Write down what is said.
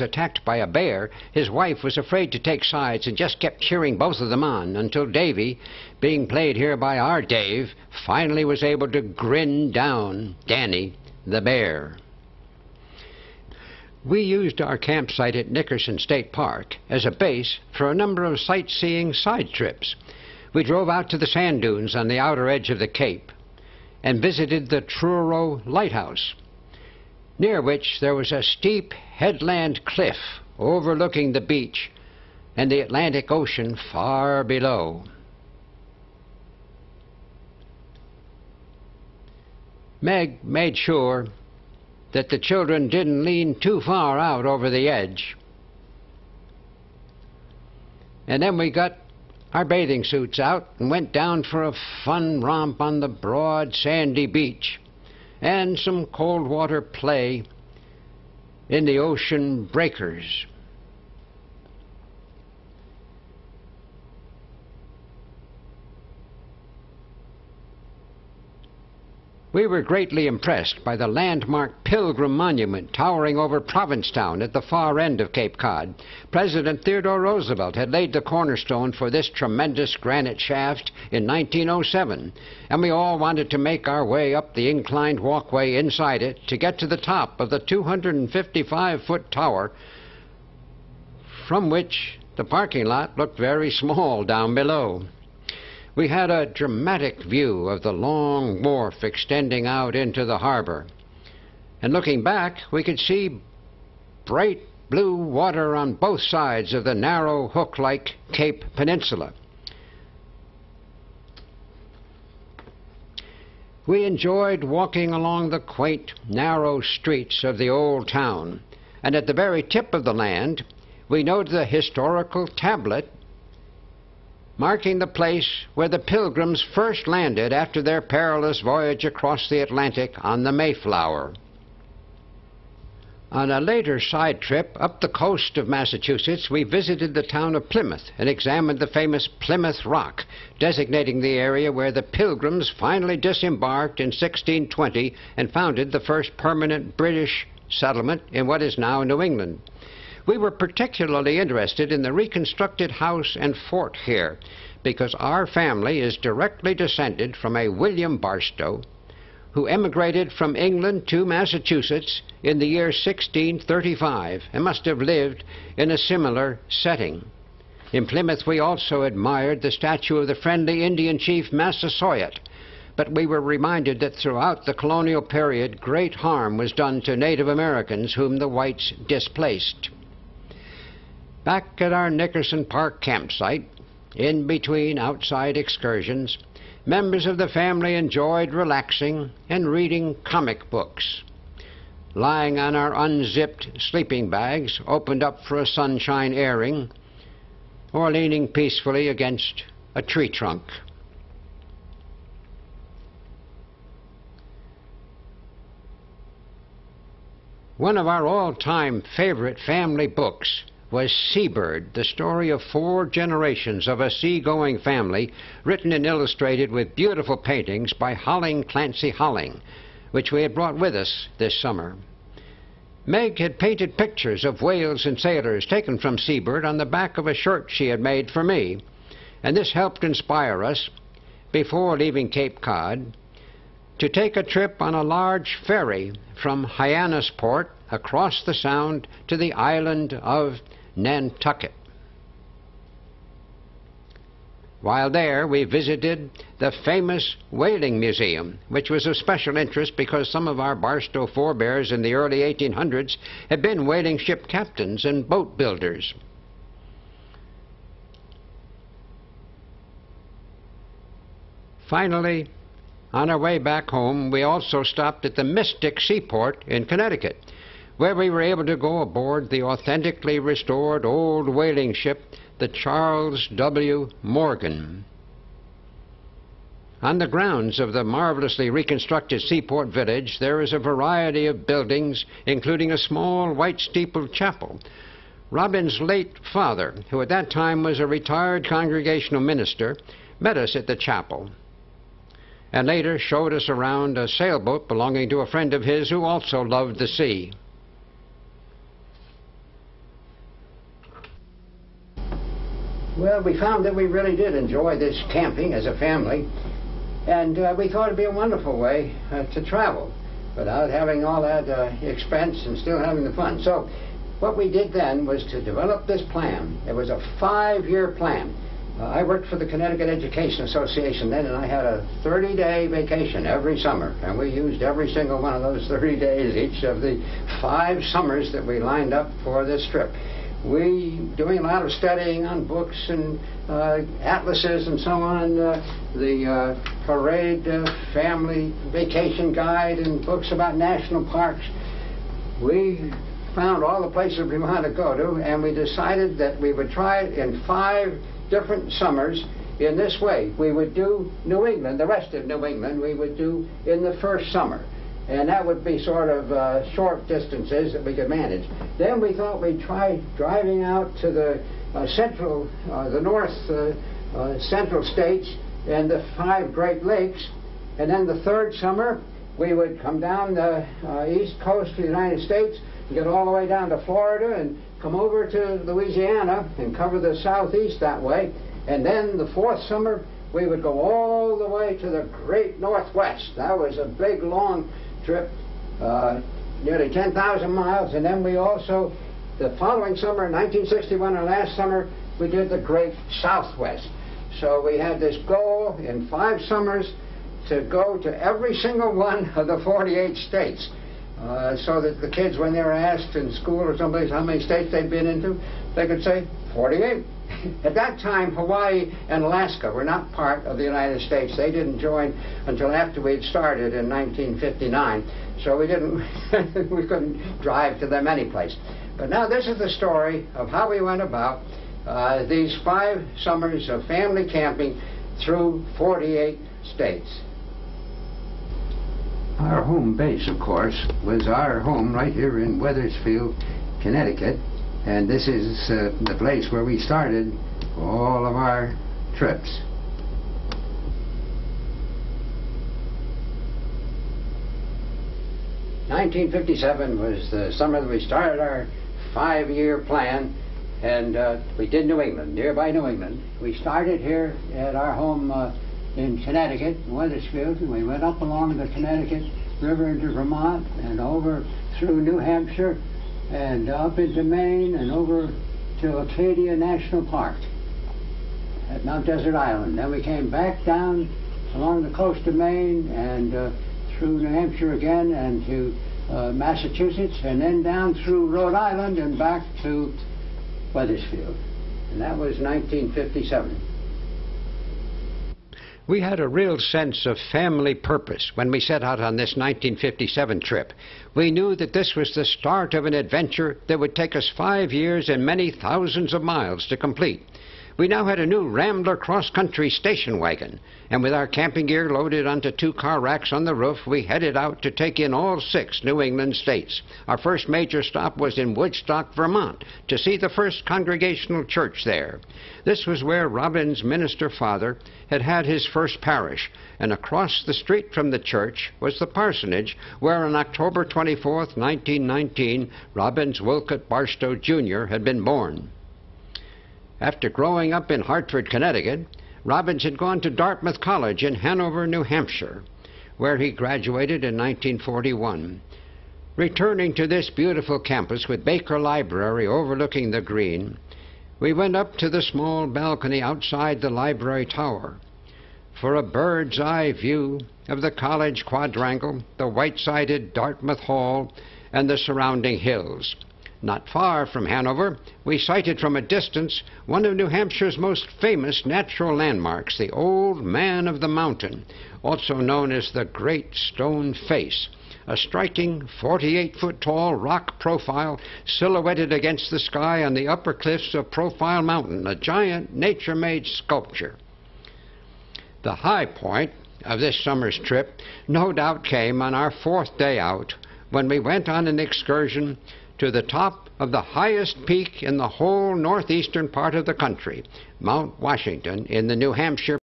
attacked by a bear, his wife was afraid to take sides and just kept cheering both of them on until Davy, being played here by our Dave, finally was able to grin down Danny the bear. We used our campsite at Nickerson State Park as a base for a number of sightseeing side trips. We drove out to the sand dunes on the outer edge of the Cape and visited the Truro Lighthouse, near which there was a steep headland cliff overlooking the beach and the Atlantic Ocean far below. Meg made sure that the children didn't lean too far out over the edge. And then we got our bathing suits out and went down for a fun romp on the broad sandy beach and some cold water play in the ocean breakers. We were greatly impressed by the landmark Pilgrim Monument towering over Provincetown at the far end of Cape Cod. President Theodore Roosevelt had laid the cornerstone for this tremendous granite shaft in 1907, and we all wanted to make our way up the inclined walkway inside it to get to the top of the 255-foot tower, from which the parking lot looked very small down below. We had a dramatic view of the long wharf extending out into the harbor. And looking back, we could see bright blue water on both sides of the narrow hook-like Cape Peninsula. We enjoyed walking along the quaint, narrow streets of the old town. And at the very tip of the land, we noted the historical tablet marking the place where the Pilgrims first landed after their perilous voyage across the Atlantic on the Mayflower. On a later side trip up the coast of Massachusetts, we visited the town of Plymouth and examined the famous Plymouth Rock, designating the area where the Pilgrims finally disembarked in 1620 and founded the first permanent British settlement in what is now New England. We were particularly interested in the reconstructed house and fort here because our family is directly descended from a William Barstow who emigrated from England to Massachusetts in the year 1635 and must have lived in a similar setting. In Plymouth, we also admired the statue of the friendly Indian chief Massasoit, but we were reminded that throughout the colonial period, great harm was done to Native Americans whom the whites displaced. Back at our Nickerson Park campsite, in between outside excursions, members of the family enjoyed relaxing and reading comic books, lying on our unzipped sleeping bags opened up for a sunshine airing, or leaning peacefully against a tree trunk. One of our all-time favorite family books was Seabird, the story of 4 generations of a seagoing family, written and illustrated with beautiful paintings by Holling Clancy Holling, which we had brought with us this summer. Meg had painted pictures of whales and sailors taken from Seabird on the back of a shirt she had made for me, and this helped inspire us, before leaving Cape Cod, to take a trip on a large ferry from Hyannisport across the Sound to the island of Nantucket. While there, we visited the famous Whaling Museum, which was of special interest because some of our Barstow forebears in the early 1800s had been whaling ship captains and boat builders. Finally, on our way back home, we also stopped at the Mystic Seaport in Connecticut, where we were able to go aboard the authentically restored old whaling ship, the Charles W. Morgan. On the grounds of the marvelously reconstructed seaport village, there is a variety of buildings, including a small white-steepled chapel. Robin's late father, who at that time was a retired congregational minister, met us at the chapel and later showed us around a sailboat belonging to a friend of his who also loved the sea. Well, we found that we really did enjoy this camping as a family, and we thought it'd be a wonderful way to travel without having all that expense and still having the fun. So what we did then was to develop this plan. It was a 5-year plan. I worked for the Connecticut Education Association then, and I had a 30-day vacation every summer, and we used every single one of those 30 days each of the 5 summers that we lined up for this trip. We doing a lot of studying on books and atlases and so on, the Parade Family Vacation Guide and books about national parks. We found all the places we wanted to go to, and we decided that we would try it in 5 different summers in this way. We would do New England, the rest of New England we would do in the first summer, and that would be sort of short distances that we could manage. Then we thought we'd try driving out to the the north central states and the 5 Great Lakes, and then the 3rd summer we would come down the east coast of the United States and get all the way down to Florida and come over to Louisiana and cover the southeast that way. And then the 4th summer we would go all the way to the great Northwest. That was a big long trip, nearly 10,000 miles. And then we also, the following summer, 1961, our last summer, we did the great Southwest. So we had this goal in 5 summers to go to every single one of the 48 states. So that the kids, when they were asked in school or someplace how many states they'd been into, they could say 48. At that time, Hawaii and Alaska were not part of the United States. They didn't join until after we'd started in 1959. So we couldn't drive to them anyplace. But now this is the story of how we went about these 5 summers of family camping through 48 states. Our home base, of course, was our home right here in Wethersfield, Connecticut, and this is the place where we started all of our trips. '57 was the summer that we started our 5-year plan, and we did New England, nearby New England. We started here at our home in Connecticut, Wethersfield, and we went up along the Connecticut River into Vermont and over through New Hampshire and up into Maine and over to Acadia National Park at Mount Desert Island. Then we came back down along the coast of Maine and through New Hampshire again and to Massachusetts, and then down through Rhode Island and back to Wethersfield. And that was 1957. We had a real sense of family purpose when we set out on this 1957 trip. We knew that this was the start of an adventure that would take us 5 years and many thousands of miles to complete. We now had a new Rambler cross-country station wagon, and with our camping gear loaded onto 2 car racks on the roof, we headed out to take in all 6 New England states. Our first major stop was in Woodstock, Vermont, to see the first Congregational church there. This was where Robbins' minister father had his first parish, and across the street from the church was the parsonage where on October 24th, 1919, Robbins Wolcott Barstow, Jr. had been born. After growing up in Hartford, Connecticut, Robbins had gone to Dartmouth College in Hanover, New Hampshire, where he graduated in 1941. Returning to this beautiful campus with Baker Library overlooking the green, we went up to the small balcony outside the library tower for a bird's eye view of the college quadrangle, the white-sided Dartmouth Hall, and the surrounding hills. Not far from Hanover, we sighted from a distance one of New Hampshire's most famous natural landmarks, the Old Man of the Mountain, also known as the Great Stone Face, a striking 48-foot-tall rock profile silhouetted against the sky on the upper cliffs of Profile Mountain, a giant nature-made sculpture. The high point of this summer's trip no doubt came on our 4th day out, when we went on an excursion to the top of the highest peak in the whole northeastern part of the country, Mount Washington in the New Hampshire